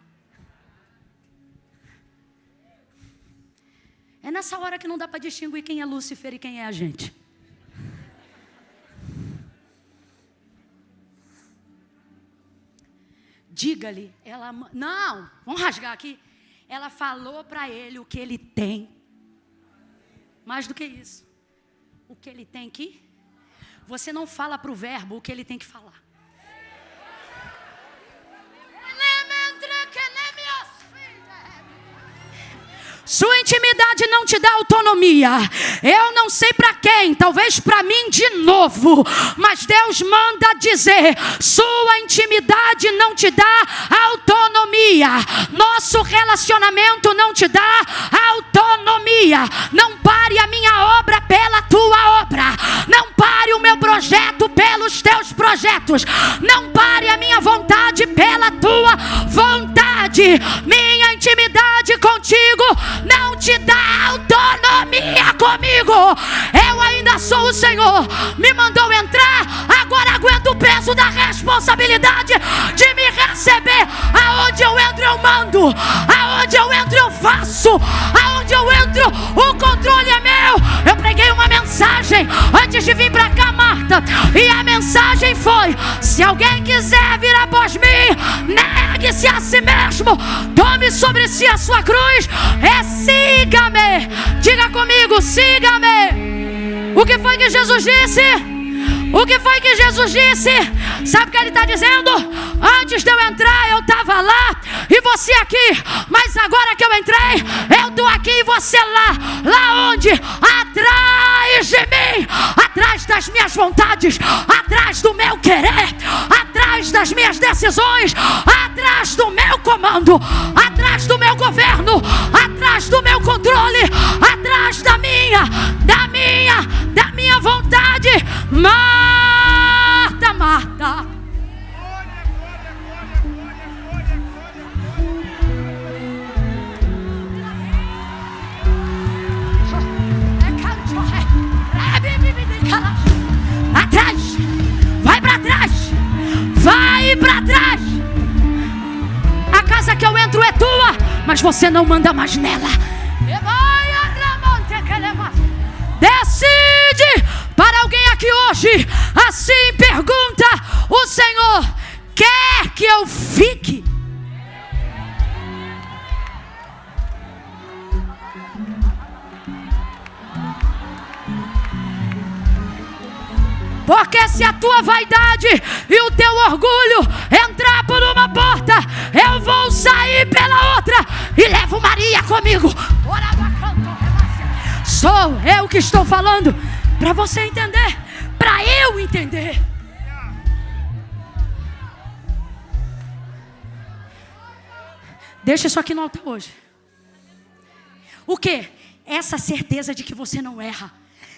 É nessa hora que não dá para distinguir quem é Lúcifer e quem é a gente. Diga-lhe, não, vamos rasgar aqui. Ela falou para ele o que ele tem. Mais do que isso. O que ele tem que... Você não fala para o verbo o que ele tem que falar. Sua intimidade não te dá autonomia. Eu não sei para quem, talvez para mim de novo, mas Deus manda dizer: sua intimidade não te dá autonomia. Nosso relacionamento não te dá autonomia. Não pare a minha obra pela tua obra. Não pare o meu projeto pelos teus projetos. Não pare a minha vontade pela tua vontade. Minha intimidade contigo não te dá autonomia comigo. Eu ainda sou o Senhor. Me mandou entrar, agora aguento o peso da responsabilidade de me receber. Aonde eu entro eu mando, aonde eu entro eu faço, aonde eu entro o controle é meu. Eu preguei uma mensagem antes de vir pra cá, Marta, e a mensagem foi: se alguém quiser vir após mim, negue-se a si mesmo, tome sobre si a sua cruz e siga-me. Diga comigo, siga-me. O que foi que Jesus disse? O que foi que Jesus disse? Sabe o que ele está dizendo? Antes de eu entrar eu estava lá e você aqui, mas agora que eu entrei eu estou aqui e você lá. Lá onde? Atrás de mim, atrás das minhas vontades, atrás do meu querer, atrás das minhas decisões, atrás do meu comando, atrás do meu governo, atrás do meu controle, atrás da minha vontade. Marta, Marta. Atrás, vai para trás, vai para trás. A casa que eu entro é tua, mas você não manda mais nela. Decide para alguém aqui hoje. Assim pergunta o Senhor: quer que eu fique? Porque se a tua vaidade e o teu orgulho entrar por uma porta, eu vou sair pela outra e levo Maria comigo. Sou eu que estou falando para você entender, para eu entender. Deixa isso aqui no altar hoje. O quê? Essa certeza de que você não erra.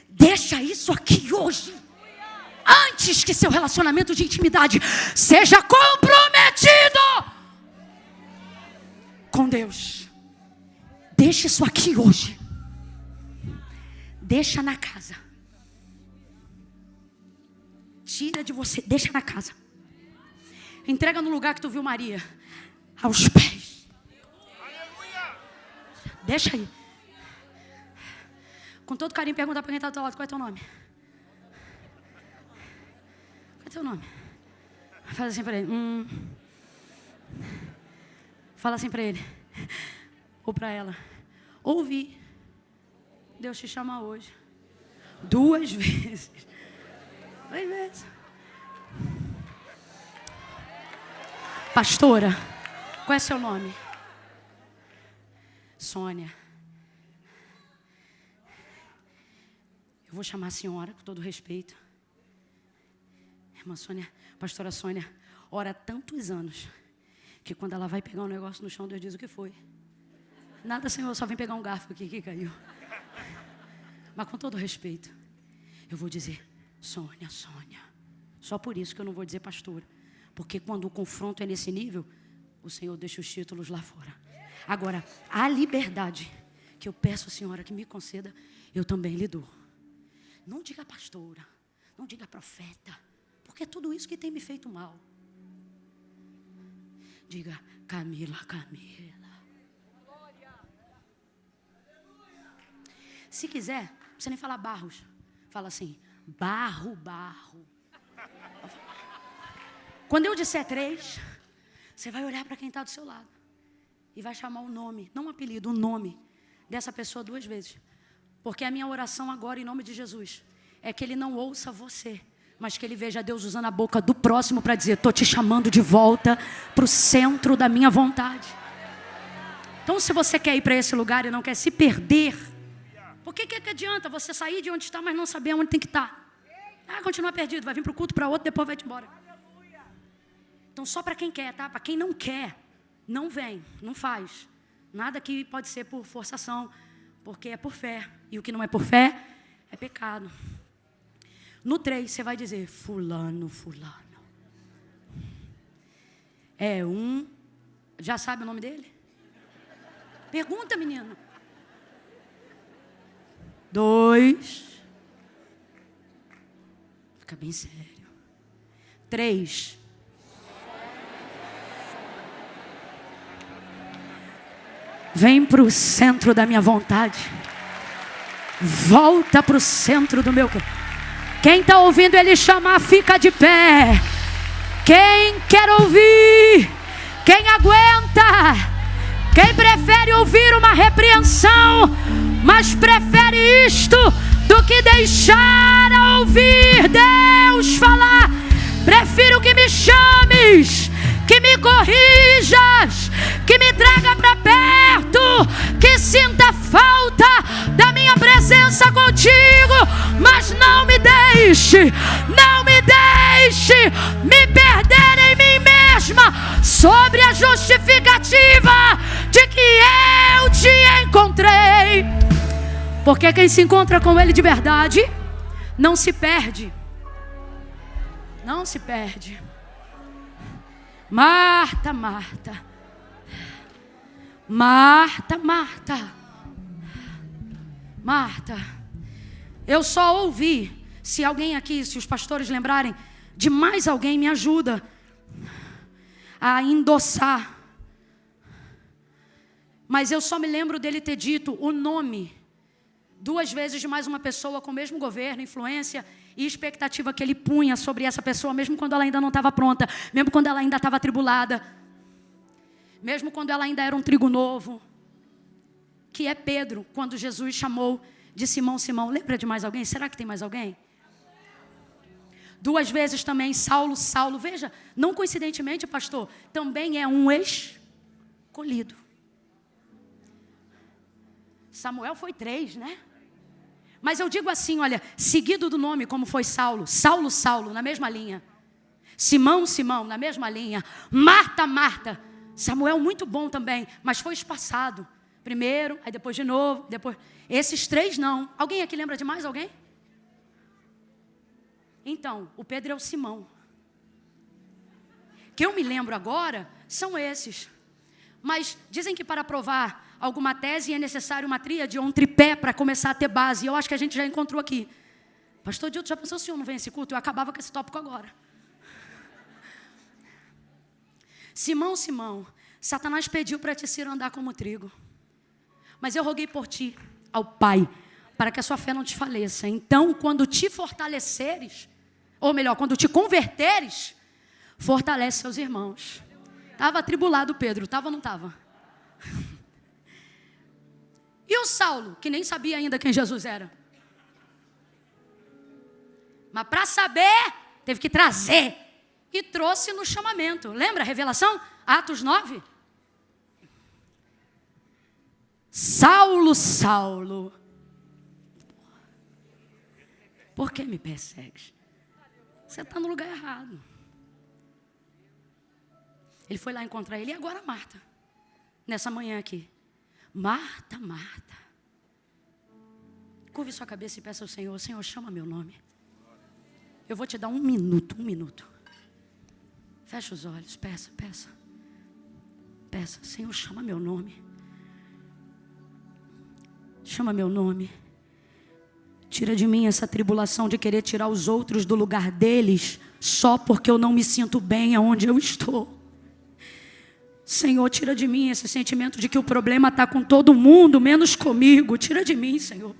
Deixa isso aqui hoje. Antes que seu relacionamento de intimidade seja comprometido com Deus. Deixa isso aqui hoje. Deixa na casa. Tira de você, deixa na casa. Entrega no lugar que tu viu Maria, aos pés. Deixa aí. Com todo carinho, pergunta para quem está do teu lado: qual é teu nome? Qual é teu nome? Faz assim para ele. Fala assim para ele. Ou para ela: ouvi. Deus te chama hoje. 2 vezes. 2 vezes. Pastora, qual é seu nome? Sônia. Eu vou chamar a senhora com todo respeito. Irmã Sônia, pastora Sônia, ora há tantos anos que quando ela vai pegar um negócio no chão, Deus diz: o que foi? Nada, Senhor, só vim pegar um garfo aqui que caiu. Mas com todo respeito, eu vou dizer: Sônia, Sônia. Só por isso que eu não vou dizer pastora. Porque quando o confronto é nesse nível, o Senhor deixa os títulos lá fora. Agora, a liberdade que eu peço à senhora que me conceda, eu também lhe dou. Não diga pastora, não diga profeta, porque é tudo isso que tem me feito mal. Diga, Camila, Camila. Se quiser, não precisa nem falar Barros. Fala assim, Barro, Barro. Quando eu disser 3, você vai olhar para quem está do seu lado. E vai chamar o nome, não um apelido, o nome dessa pessoa 2 vezes. Porque a minha oração agora, em nome de Jesus, é que ele não ouça você, mas que ele veja Deus usando a boca do próximo para dizer, estou te chamando de volta para o centro da minha vontade. Então, se você quer ir para esse lugar e não quer se perder, por que adianta você sair de onde está, mas não saber onde tem que estar? Continua perdido, vai vir para o culto, para outro, depois vai te embora. Então, só para quem quer, tá? Para quem não quer, não vem, não faz. Nada que pode ser por forçação, porque é por fé. E o que não é por fé, é pecado. No 3, você vai dizer, fulano, fulano. É um... Já sabe o nome dele? Pergunta, menino. 2. Fica bem sério. 3. Vem para o centro da minha vontade. Volta para o centro do meu... Quem está ouvindo ele chamar, fica de pé. Quem quer ouvir? Quem aguenta? Quem prefere ouvir uma repreensão, mas prefere isto do que deixar a ouvir Deus falar? Prefiro que me chames, que me corrijas, que me traga para perto, que sinta falta da minha presença contigo, mas não me deixe me perder em mim mesma sobre a justificativa de que eu te encontrei. Porque quem se encontra com ele de verdade não se perde. Não se perde. Marta, Marta. Marta, Marta. Marta. Eu só ouvi. Se alguém aqui, se os pastores lembrarem de mais alguém, me ajuda a endossar. Mas eu só me lembro dele ter dito o nome 2 vezes de mais uma pessoa com o mesmo governo, influência e expectativa que ele punha sobre essa pessoa, mesmo quando ela ainda não estava pronta, mesmo quando ela ainda estava atribulada, mesmo quando ela ainda era um trigo novo, que é Pedro, quando Jesus chamou de Simão, Simão. Lembra de mais alguém? Será que tem mais alguém? 2 vezes também Saulo, Saulo. Veja, não coincidentemente, pastor, também é um escolhido. Samuel foi 3, né? Mas eu digo assim, olha, seguido do nome como foi Saulo, Saulo, Saulo, na mesma linha. Simão, Simão, na mesma linha. Marta, Marta. Samuel muito bom também, mas foi espaçado. Primeiro, aí depois de novo, depois... Esses 3 não. Alguém aqui lembra de mais alguém? Então, o Pedro é o Simão. Que eu me lembro agora, são esses. Mas dizem que para provar alguma tese é necessário uma tríade ou um tripé para começar a ter base. E eu acho que a gente já encontrou aqui. Pastor Dilton, já pensou se o senhor não vem a esse culto? Eu acabava com esse tópico agora. Simão, Simão, Satanás pediu para ti Ciro andar como trigo. Mas eu roguei por ti, ao Pai, para que a sua fé não te faleça. Então, quando te fortaleceres, ou melhor, quando te converteres, fortalece seus irmãos. Estava atribulado Pedro, estava ou não estava? E o Saulo, que nem sabia ainda quem Jesus era. Mas para saber, teve que trazer. E trouxe no chamamento. Lembra a revelação? Atos 9. Saulo, Saulo, por que me persegues? Você está no lugar errado. Ele foi lá encontrar ele. E agora Marta, nessa manhã aqui. Marta, Marta, curve sua cabeça e peça ao Senhor: Senhor, chama meu nome. Eu vou te dar 1 minuto, 1 minuto. Fecha os olhos, peça, peça. Peça, Senhor, chama meu nome. Chama meu nome. Tira de mim essa tribulação de querer tirar os outros do lugar deles, só porque eu não me sinto bem aonde eu estou. Senhor, tira de mim esse sentimento de que o problema está com todo mundo, menos comigo. Tira de mim, Senhor.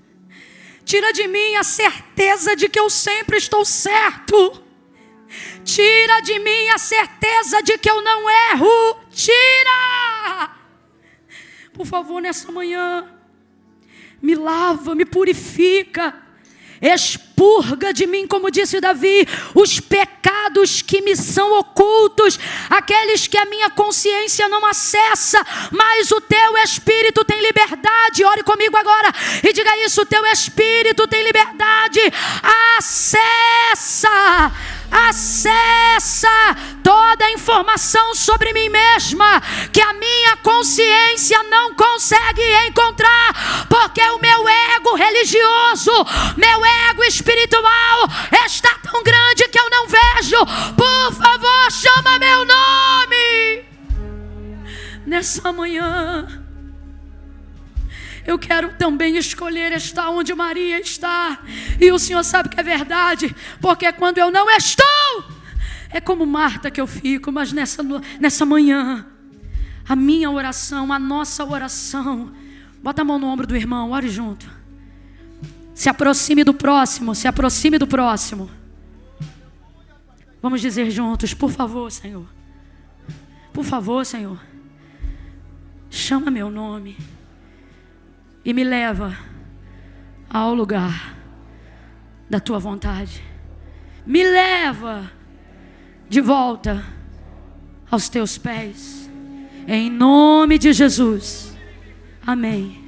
Tira de mim a certeza de que eu sempre estou certo. Tira de mim a certeza de que eu não erro. Tira! Por favor, nessa manhã, me lava, me purifica. Expurga de mim, como disse Davi, os pecados que me são ocultos, aqueles que a minha consciência não acessa, mas o teu Espírito tem liberdade. Ore comigo agora e diga isso: o teu Espírito tem liberdade. Acessa toda a informação sobre mim mesma que a minha consciência não consegue encontrar, porque o meu ego religioso, meu ego espiritual está tão grande que eu não vejo. Por favor, chama meu nome. Nessa manhã, eu quero também escolher estar onde Maria está. E o Senhor sabe que é verdade, porque quando eu não estou, é como Marta que eu fico. Mas nessa manhã, a minha oração, a nossa oração, bota a mão no ombro do irmão, ore junto. Se aproxime do próximo, se aproxime do próximo. Vamos dizer juntos: por favor, Senhor. Por favor, Senhor. Chama meu nome e me leva ao lugar da tua vontade. Me leva de volta aos teus pés. Em nome de Jesus. Amém.